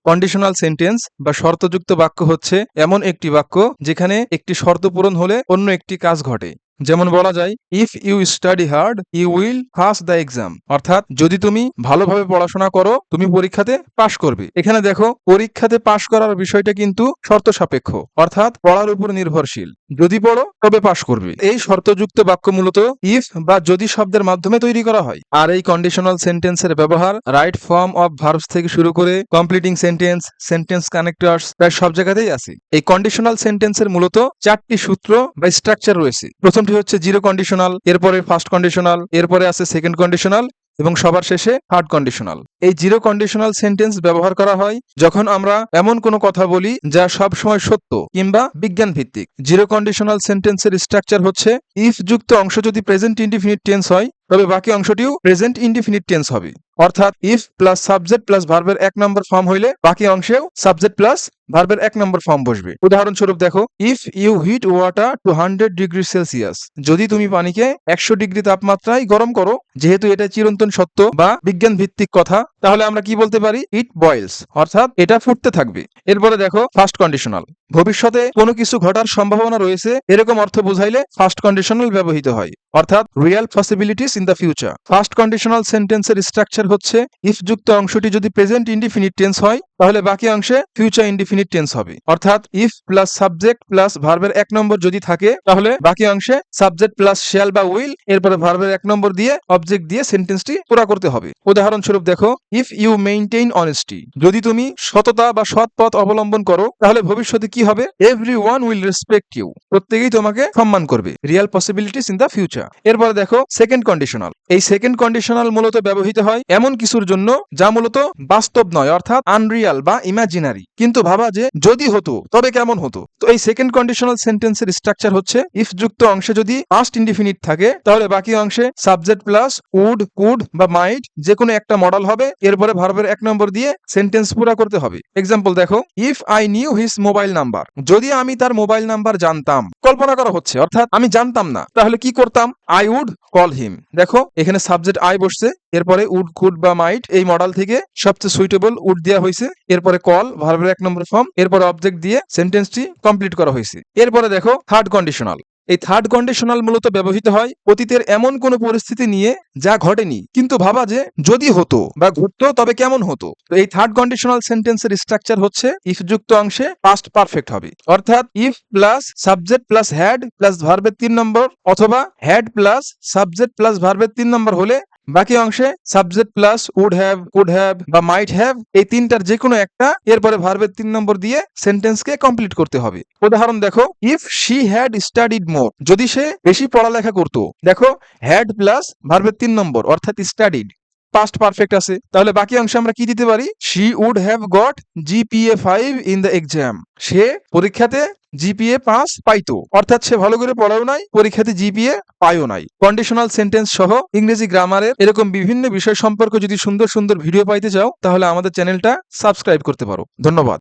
Conditional sentence বা শর্তযুক্ত বাক্য হচ্ছে এমন একটি বাক্য যেখানে একটি শর্ত পূরণ হলে অন্য একটি কাজ ঘটে। যেমন বলা যায়, if you study hard you will pass the exam, অর্থাৎ যদি তুমি ভালোভাবে পড়াশোনা করো তুমি পরীক্ষাতে পাশ করবে। এখানে দেখো, পরীক্ষাতে পাশ করার বিষয়টা কিন্তু শর্ত সাপেক্ষ, অর্থাৎ পড়ার উপর নির্ভরশীল। যদি পড়ো তবে পাশ করবে। এই শর্তযুক্ত বাক্য মূলত ইফ বা যদি শব্দের মাধ্যমে তৈরি করা হয়। আর এই কন্ডিশনাল সেন্টেন্সের ব্যবহার রাইট ফর্ম অফ ভার্বস থেকে শুরু করে কমপ্লিটিং সেন্টেন্স, সেন্টেন্স কানেক্টরস প্রায় সব জায়গাতেই আছে। এই কন্ডিশনাল সেন্টেন্সের মূলত 4টি সূত্র বা স্ট্রাকচার রয়েছে। প্রথমটি হচ্ছে জিরো কন্ডিশনাল, এরপরে ফার্স্ট কন্ডিশনাল, এরপরে আছে সেকেন্ড কন্ডিশনাল এবং সবার শেষে থার্ড কন্ডিশনাল। এই জিরো কন্ডিশনাল সেন্টেন্স ব্যবহার করা হয় যখন আমরা এমন কোনো কথা বলি যা সব সময় সত্য কিংবা বিজ্ঞান ভিত্তিক। জিরো কন্ডিশনাল সেন্টেন্সের স্ট্রাকচার হচ্ছে, ইফ যুক্ত অংশ যদি প্রেজেন্ট ইনডিফিনিট টেন্স হয় তবে বাকি অংশটিও প্রেজেন্ট ইনডিফিনিট টেন্স হবে। অর্থাৎ ইফ প্লাস সাবজেক্ট প্লাস ভার্বের 1 নম্বর ফর্ম হইলে বাকি অংশেও সাবজেক্ট প্লাস ভার্বের 1 নম্বর ফর্ম বসবে। উদাহরণস্বরূপ দেখো, if you heat water to 100 degree Celsius, যদি তুমি পানিকে 100 ডিগ্রি তাপমাত্রায় গরম করো, যেহেতু এটা চিরন্তন সত্য বা বিজ্ঞান ভিত্তিক কথা, তাহলে আমরা কি বলতে পারি, ইট বয়েলস, অর্থাৎ এটা ফুটতে থাকবে। এরপরে দেখো ফার্স্ট কন্ডিশনাল, ভবিষ্যতে কোনো কিছু ঘটার সম্ভাবনা রয়েছে এরকম অর্থ বোঝাইলে ফার্স্ট কন্ডিশনাল ব্যবহৃত হয়, অর্থাৎ real possibilities in the future. First conditional সেন্টেন্সের স্ট্রাকচার হচ্ছে, ইফ যুক্ত অংশটি যদি প্রেজেন্ট ইনডিফিনিট টেন্স হয় তাহলে বাকি অংশে ফিউচার ইনডিফিনিট টেন্স হবে। অর্থাৎ ইফ প্লাস সাবজেক্ট প্লাস ভার্বের 1 নম্বর যদি থাকে তাহলে বাকি অংশে সাবজেক্ট প্লাস শ্যাল বা উইল, এরপরে ভার্বের 1 নম্বর দিয়ে অবজেক্ট দিয়ে সেন্টেন্সটি পুরো করতে হবে। উদাহরণস্বরূপ দেখো, ইফ ইউ মেইনটেইন অনেস্টি, যদি তুমি সততা বা সৎ পথ অবলম্বন করো তাহলে ভবিষ্যতে কি হবে, এভরিওয়ান উইল রেসপেক্ট ইউ, প্রত্যেকেই তোমাকে সম্মান করবে। Real possibilities in the future. এরপরে দেখো সেকেন্ড কন্ডিশনাল। এই সেকেন্ড কন্ডিশনাল মূলত ব্যবহৃত হয় এমন কিছুর জন্য যা মূলত বাস্তব নয়, অর্থাৎ আনরিয়াল বা ইমাজিনারি, কিন্তু ভাবা যে যদি হতো তবে কেমন হতো। তো এই সেকেন্ড কন্ডিশনাল সেন্টেন্সের স্ট্রাকচার হচ্ছে, ইফ যুক্ত অংশে যদি পাস্ট ইনডিফিনিট থাকে তাহলে বাকি অংশে সাবজেক্ট প্লাস উড, কুড বা মাইট যে কোনো একটা মডেল হবে, এরপরে ভার্বের 1 নম্বর দিয়ে সেন্টেন্স পুরো করতে হবে। এক্সাম্পল দেখো, if I knew his mobile number, যদি আমি তার মোবাইল নাম্বার জানতাম। কল্পনা করা হচ্ছে, অর্থাৎ আমি জানতাম না, তাহলে কি করতাম, আই উড কল হিম। দেখো এখানে সাবজেক্ট আই বসছে, এরপরে উড, কুড বা মাইট এই মডেল থেকে সবচেয়ে সুইটেবল উড দেওয়া হয়েছে, এরপরে কল ভার্বের 1 নম্বর ফর্ম, এরপরে অবজেক্ট দিয়ে সেন্টেন্সটি কমপ্লিট করা হয়েছে। এরপরে দেখো থার্ড কন্ডিশনাল। এই থার্ড কন্ডিশনাল মূলত ব্যবহৃত হয় অতীতের এমন কোন পরিস্থিতি নিয়ে যা ঘটেনি কিন্তু ভাবা যে যদি হতো বা ঘটতো তবে কেমন হতো। তো এই থার্ড কন্ডিশনাল সেন্টেন্সের স্ট্রাকচার হচ্ছে, ইফ যুক্ত অংশে পাস্ট পারফেক্ট হবে, অর্থাৎ if plus subject plus had plus ভার্বের 3 নম্বর, অথবা হ্যাড প্লাস সাবজেক্ট প্লাস ভার্বের 3 নম্বর হলে বাকি অংশে subject plus would have, could have বা মাইট হ্যাভ এই তিনটার যে কোনো একটা, এরপরে ভার্বের 3 নম্বর দিয়ে সেন্টেন্সকে কমপ্লিট করতে হবে। উদাহরণ দেখো, ইফ শি হ্যাড স্টাডিড মোর, যদি সে বেশি পড়ালেখা করতো। দেখো হ্যাড প্লাস ভার্বের 3 নম্বর অর্থাৎ স্টাডিড, পাস্ট পারফেক্ট আছে, তাহলে বাকি অংশে আমরা কি দিতে পারি, she would have got GPA 5 in the exam, সে পরীক্ষাতে জিপিএ 5 পাইতো, অর্থাৎ সে ভালো করে পড়াও নাই, পরীক্ষাতে জিপিএ পাইও নাই। কন্ডিশনাল সেন্টেন্স সহ ইংরেজি গ্রামারের এরকম বিভিন্ন বিষয় সম্পর্কে যদি সুন্দর সুন্দর ভিডিও পাইতে চাও তাহলে আমাদের চ্যানেলটা সাবস্ক্রাইব করতে পারো। ধন্যবাদ।